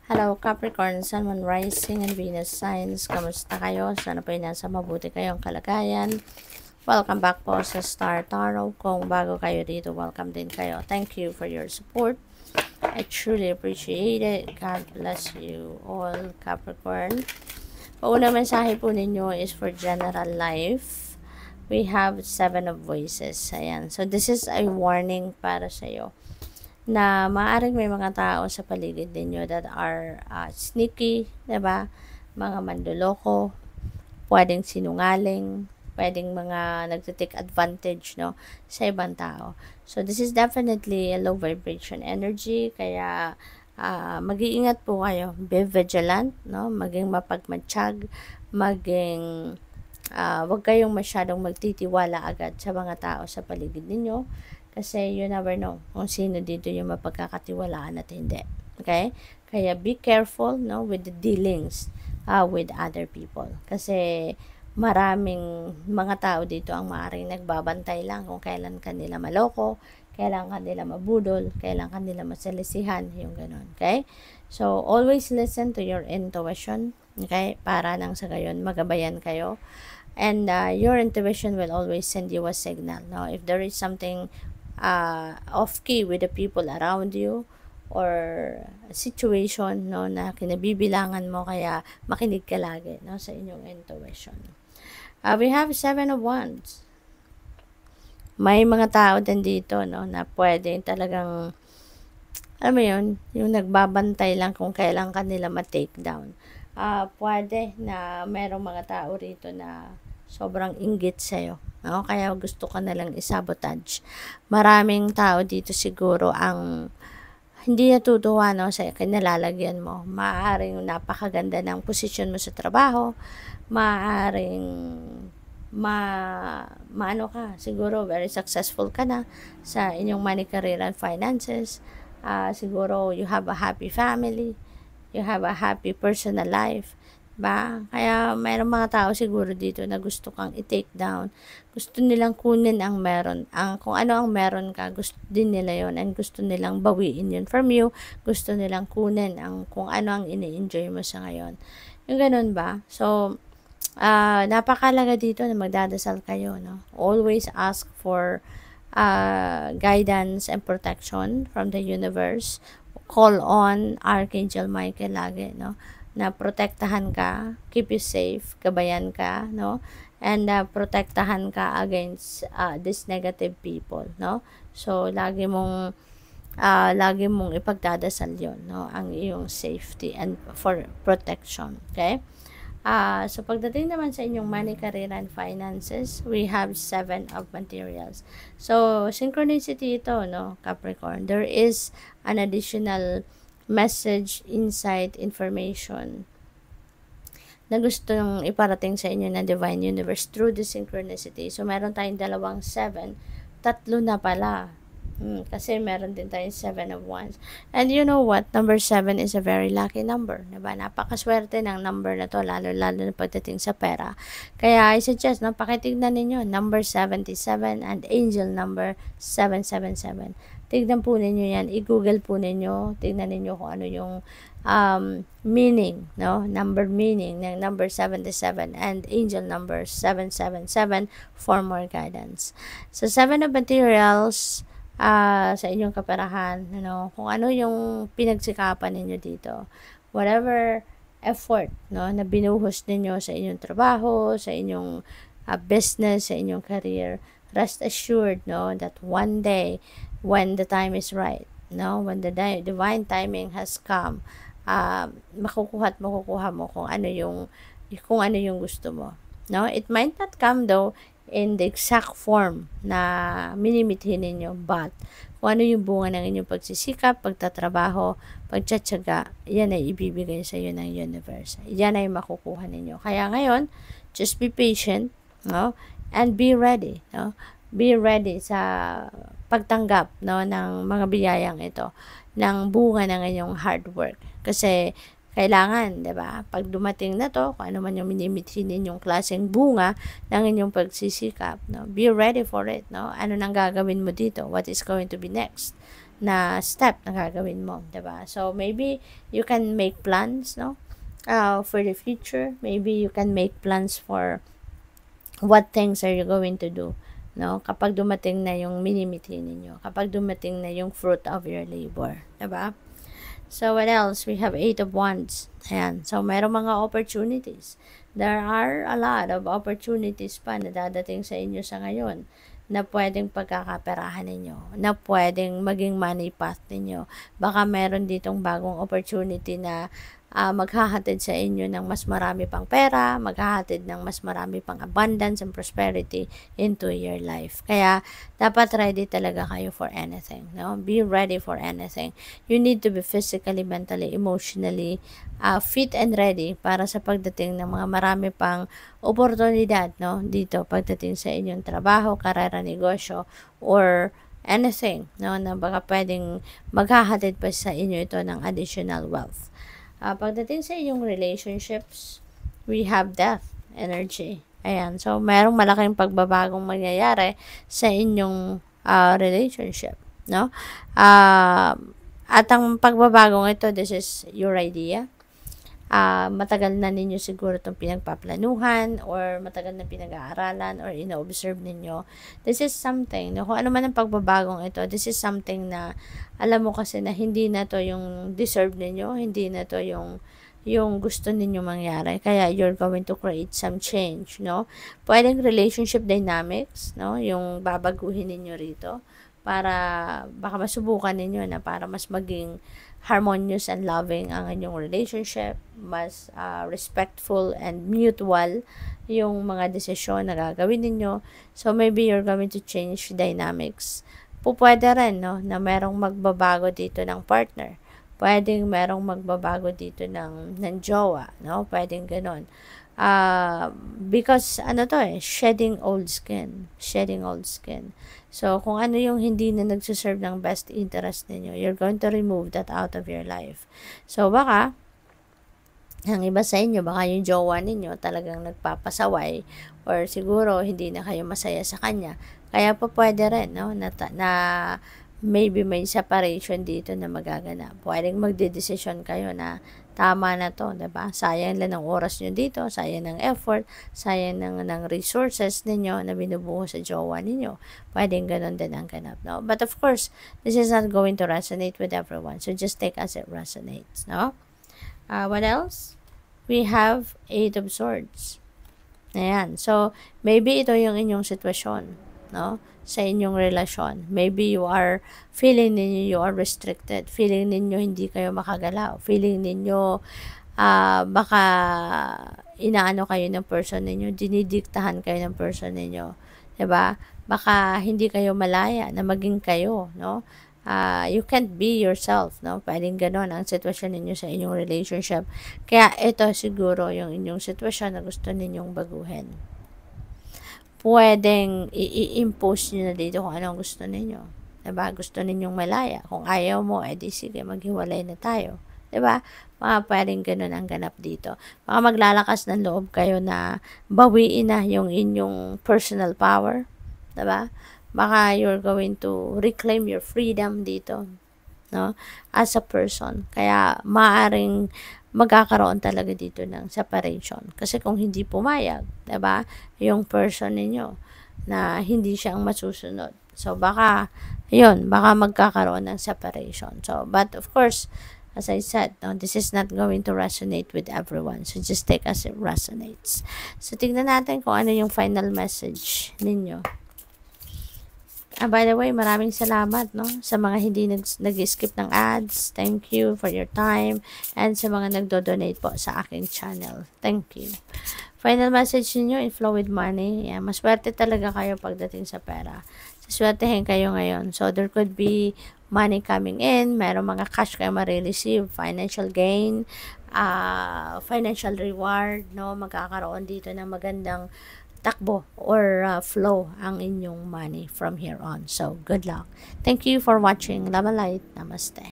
Hello Capricorn, Sun, Moon, Rising, and Venus signs. Kamusta kayo? Sana po nasa mabuti kayong kalagayan. Welcome back po sa Star Tarot. Kung bago kayo dito, welcome din kayo. Thank you for your support. I truly appreciate it. God bless you all, Capricorn. Paunang mensahe po ninyo is for general life. We have 7 of voices. Ayan. So, this is a warning para sa iyo na maaaring may mga tao sa paligid ninyo that are sneaky, diba? Mga manduloko, pwedeng sinungaling, pwedeng mga nagtitake advantage, no, sa ibang tao. So, this is definitely a low vibration energy, kaya mag-iingat po kayo. Be vigilant, no? Maging mapagmatsyag, maging wag kayong masyadong magtitiwala agad sa mga tao sa paligid ninyo. Kasi you never know kung sino dito yung mapagkakatiwalaan at hindi. Okay? Kaya be careful, no, with the dealings with other people. Kasi maraming mga tao dito ang maaaring nagbabantay lang kung kailan kanila maloko, kailan kanila mabudol, kailan kanila masalisihan, yung ganun. Okay? So, always listen to your intuition. Okay? Para nang sa gayon, magabayan kayo. And your intuition will always send you a signal. No? If there is something off key with the people around you or situation, no, na kinabibilangan mo, kaya makinig ka lagi, no, sa inyong intuition. We have 7 of Wands. May mga tao din dito, no, na pwede talagang, alam mo yun, yung nagbabantay lang kung kailan kanila ma-take down. Pwede na merong mga tao rito na sobrang inggit sa'yo. No? Kaya gusto ka nalang isabotage. Maraming tao dito siguro ang hindi natutuwa, no, sa kinalalagyan mo. Maaaring napakaganda ng posisyon mo sa trabaho. Maaaring maano ka, siguro very successful ka na sa inyong money, career, and finances. Siguro you have a happy family. You have a happy personal life. Ba? Kaya mayroong mga tao siguro dito na gusto kang i-take down. Gusto nilang kunin ang meron. Kung ano ang meron ka, gusto din nila yon, and gusto nilang bawiin yun from you. Gusto nilang kunin kung ano ang ini-enjoy mo sa ngayon. Yung ganun ba? So, napakalaga dito na magdadasal kayo. No? Always ask for guidance and protection from the universe. Call on Archangel Michael lagi, no? Na protektahan ka, keep you safe, gabayan ka, no? And protektahan ka against these negative people, no? So lagi mong ipagdadasal 'yon, no? Ang iyong safety and for protection, okay? So pagdating naman sa inyong money, career, and finances, we have 7 of materials. So synchronicity ito, no, Capricorn. There is an additional message, insight, information na gusto nung iparating sa inyo ng Divine Universe through the synchronicity. So, meron tayong 7, 3 na pala. Kasi meron din tayong 7 of Wands. And you know what? Number 7 is a very lucky number. Diba? Napakaswerte ng number na to, lalo na pagdating sa pera. Kaya I suggest, no, pakitignan ninyo, number 77 and angel number 777. Tignan po ninyo yan, i-google po ninyo, tignan ninyo kung ano yung meaning, no? Number meaning ng number 77 and angel number 777 for more guidance. So, 7 of materials sa inyong kaperahan, ano, kung ano yung pinagsikapan ninyo dito. Whatever effort, no, na binuhos ninyo sa inyong trabaho, sa inyong business, sa inyong career, rest assured, no, that one day, when the time is right, no, when the divine timing has come, makukuha mo kung ano yung gusto mo, no. It might not come though in the exact form na minimithin ninyo, but kung ano yung bunga ng inyong pagsisikap, pagtatrabaho, pagtsatsaga, yan ay ibibigay sa iyo ng universe. Yan ay makukuha ninyo. Kaya ngayon, just be patient, no, and be ready, no. Be ready sa pagtanggap, no, ng mga biyayang ito, ng bunga ng inyong hard work. Kasi kailangan, 'di ba? Pag dumating na to, kung ano man yung minimithin ninyong klaseng bunga ng inyong pagsisikap, no? Be ready for it, no? Ano nang gagawin mo dito? What is going to be next? na step na gagawin mo, diba? So, maybe you can make plans, no? For the future. Maybe you can make plans for what things are you going to do, no? Kapag dumating na yung minimiti ninyo, kapag dumating na yung fruit of your labor, diba? So, what else? We have 8 of Wands. Ayan. So, mayroong mga opportunities. There are a lot of opportunities pa na dadating sa inyo sa ngayon na pwedeng pagkakaperahan ninyo, na pwedeng maging money path ninyo. Baka meron ditong bagong opportunity na maghahatid sa inyo ng mas marami pang pera, maghahatid ng mas marami pang abundance and prosperity into your life. Kaya, dapat ready talaga kayo for anything, no? Be ready for anything. You need to be physically, mentally, emotionally fit and ready para sa pagdating ng mga marami pang oportunidad, no? Dito, pagdating sa inyong trabaho, karera, negosyo, or anything, no? Na baka pwedeng maghahatid pa sa inyo ito ng additional wealth. Pagdating sa inyong relationships, we have death energy. Ayan. So, merong malaking pagbabagong mangyayari sa inyong relationship, no? At ang pagbabagong ito, this is your idea. Matagal na ninyo siguro itong pinagpaplanuhan or matagal na pinag-aaralan or ina-observe ninyo. This is something, no? Kung ano man ang pagbabagong ito, this is something na alam mo kasi na hindi na to yung deserve ninyo, hindi na to yung gusto ninyo mangyari. Kaya you're going to create some change, no? Pwedeng relationship dynamics, no? Yung babaguhin ninyo rito para baka masubukan ninyo na para mas maging harmonious and loving ang inyong relationship, mas respectful and mutual yung mga desisyon na gagawin ninyo. So, maybe you're going to change dynamics. Pwede rin, no, na merong magbabago dito ng partner. Pwedeng merong magbabago dito ng jowa, no? Pwedeng ganun. Because, shedding old skin. Shedding old skin. So, kung ano yung hindi na nagsiserve ng best interest ninyo, you're going to remove that out of your life. So, baka, ang iba sa inyo, baka yung jowa ninyo talagang nagpapasaway or siguro hindi na kayo masaya sa kanya. Kaya po pwede rin, no, na maybe may separation dito na magaganap. Pwedeng magdedesisyon kayo na tama na to, diba? Sayang lang ng oras nyo dito, sayang ng effort, sayang ng resources ninyo na binubuho sa jowa ninyo. Pwedeng ganun din ang ganap, no? But of course, this is not going to resonate with everyone. So just take as it resonates, no? What else? We have 8 of Swords. Ayan. So, maybe ito yung inyong sitwasyon, no? Sa inyong relasyon. Maybe you are feeling ninyo you are restricted. Feeling ninyo hindi kayo makagalaw. Feeling ninyo baka inaano kayo ng person ninyo. Dinidiktahan kayo ng person ninyo. Diba? Baka hindi kayo malaya na maging kayo, no? You can't be yourself, no? Pwedeng ganon ang sitwasyon ninyo sa inyong relationship. Kaya ito siguro yung inyong sitwasyon na gusto ninyong baguhin. Pwedeng i-impose nyo na dito kung anong gusto ninyo. Diba? Gusto ninyong malaya. Kung ayaw mo, edi sige, maghiwalay na tayo. Diba? Pwedeng ganun ang ganap dito. Baka maglalakas ng loob kayo na bawiin na yung inyong personal power. Diba? Baka you're going to reclaim your freedom dito, no? As a person. Kaya maaring magkakaroon talaga dito ng separation. Kasi kung hindi pumayag, diba? Yung person ninyo na hindi siyang masusunod. So, baka magkakaroon ng separation. So, but of course, as I said, no, this is not going to resonate with everyone. So, just take as it resonates. So, tignan natin kung ano yung final message ninyo. By the way, maraming salamat, no, sa mga hindi nag-skip ng ads. Thank you for your time. And sa mga nagdo-donate po sa aking channel. Thank you. Final message niyo, inflow with money. Yeah, maswerte talaga kayo pagdating sa pera. Saswertehin kayo ngayon. So, there could be money coming in. Merong mga cash kayo ma-receive. Financial gain. Financial reward. No? Magkakaroon dito ng magandang takbo or flow ang inyong money from here on. So, good luck. Thank you for watching. Love and light. Namaste.